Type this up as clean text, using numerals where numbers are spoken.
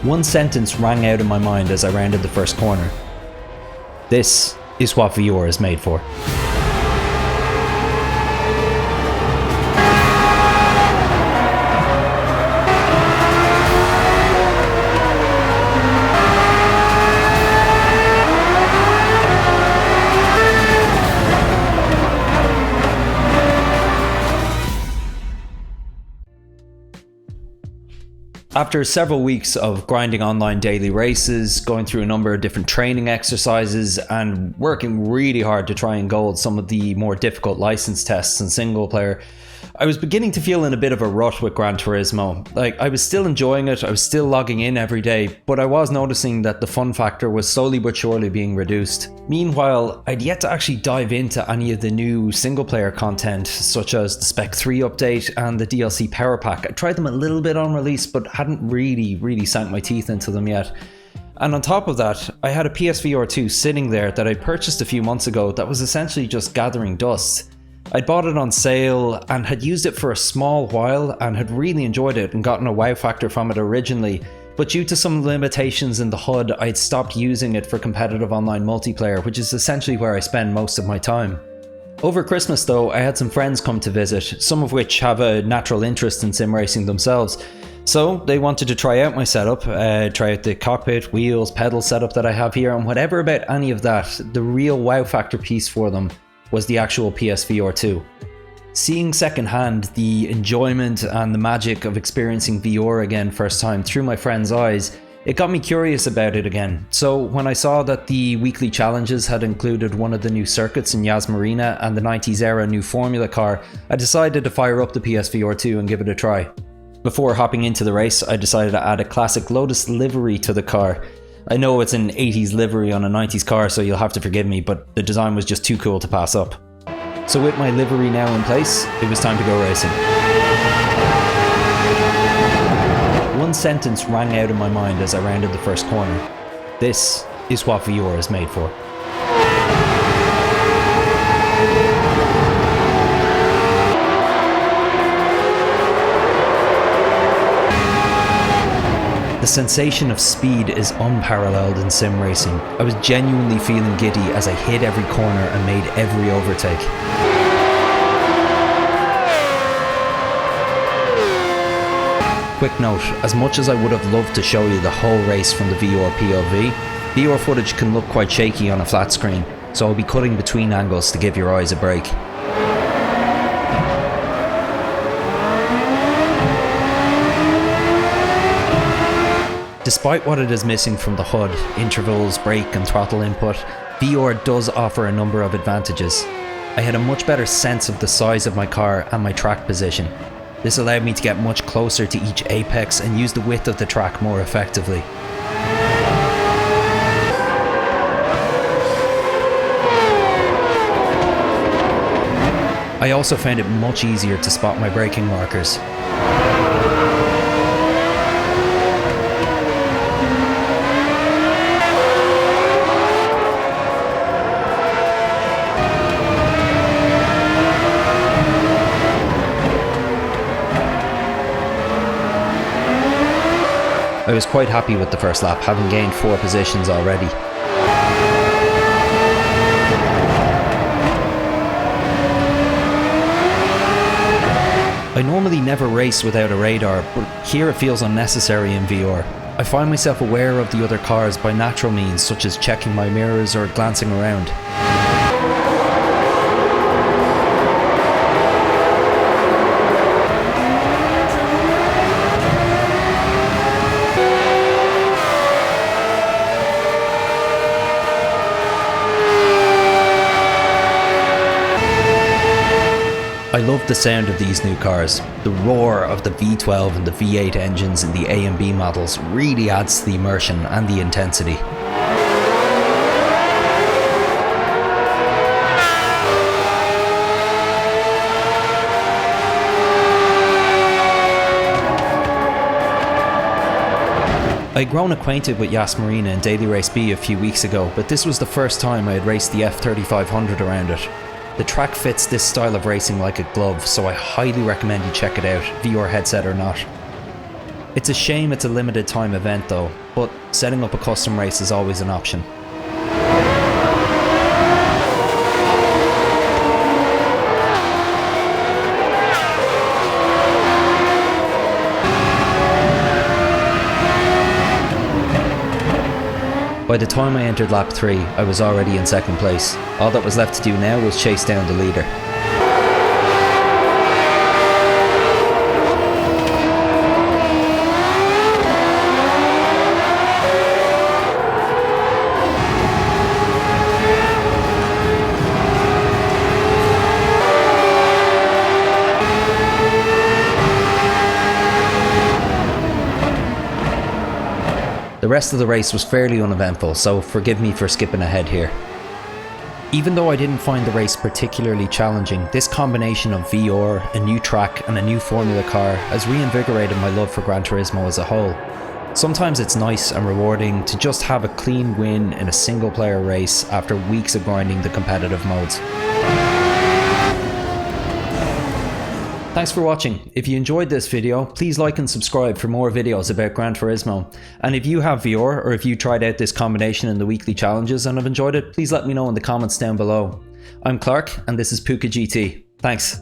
One sentence rang out in my mind as I rounded the first corner. This is what VR is made for. After several weeks of grinding online daily races, going through a number of different training exercises, and working really hard to try and gold some of the more difficult license tests in single player, I was beginning to feel in a bit of a rut with Gran Turismo. I was still enjoying it, I was still logging in every day, but I was noticing that the fun factor was slowly but surely being reduced. Meanwhile, I'd yet to actually dive into any of the new single player content, such as the Spec 3 update and the DLC Power Pack. I tried them a little bit on release, but hadn't really sank my teeth into them yet. And on top of that, I had a PSVR 2 sitting there that I purchased a few months ago that was essentially just gathering dust. I'd bought it on sale and had used it for a small while and had really enjoyed it and gotten a wow factor from it originally, but due to some limitations in the HUD, I'd stopped using it for competitive online multiplayer, which is essentially where I spend most of my time. Over Christmas though, I had some friends come to visit, some of which have a natural interest in sim racing themselves. So they wanted to try out my setup, try out the cockpit, wheels, pedal setup that I have here, and whatever about any of that, the real wow factor piece for them was the actual PSVR 2. Seeing secondhand the enjoyment and the magic of experiencing VR again first time through my friend's eyes, it got me curious about it again. So when I saw that the weekly challenges had included one of the new circuits in Yas Marina and the 90s era new Formula car, I decided to fire up the PSVR 2 and give it a try. Before hopping into the race, I decided to add a classic Lotus livery to the car. I know it's an 80s livery on a 90s car, so you'll have to forgive me, but the design was just too cool to pass up. So with my livery now in place, it was time to go racing. One sentence rang out in my mind as I rounded the first corner. This is what VR is made for. The sensation of speed is unparalleled in sim racing. I was genuinely feeling giddy as I hit every corner and made every overtake. Quick note, as much as I would have loved to show you the whole race from the VR POV, VR footage can look quite shaky on a flat screen, so I'll be cutting between angles to give your eyes a break. Despite what it is missing from the HUD, intervals, brake and throttle input, VR does offer a number of advantages. I had a much better sense of the size of my car and my track position. This allowed me to get much closer to each apex and use the width of the track more effectively. I also found it much easier to spot my braking markers. I was quite happy with the first lap, having gained 4 positions already. I normally never race without a radar, but here it feels unnecessary in VR. I find myself aware of the other cars by natural means, such as checking my mirrors or glancing around. I love the sound of these new cars. The roar of the V12 and the V8 engines in the A and B models really adds to the immersion and the intensity. I'd grown acquainted with Yas Marina in Daily Race B a few weeks ago, but this was the first time I had raced the F3500 around it. The track fits this style of racing like a glove, so I highly recommend you check it out, VR headset or not. It's a shame it's a limited time event though, but setting up a custom race is always an option. By the time I entered lap 3, I was already in second place. All that was left to do now was chase down the leader. The rest of the race was fairly uneventful, so forgive me for skipping ahead here. Even though I didn't find the race particularly challenging, this combination of VR, a new track and a new Formula car has reinvigorated my love for Gran Turismo as a whole. Sometimes it's nice and rewarding to just have a clean win in a single player race after weeks of grinding the competitive modes. Thanks for watching. If you enjoyed this video, please like and subscribe for more videos about Gran Turismo. And if you have VR or if you tried out this combination in the weekly challenges and have enjoyed it, please let me know in the comments down below. I'm Clark and this is Puka GT. Thanks.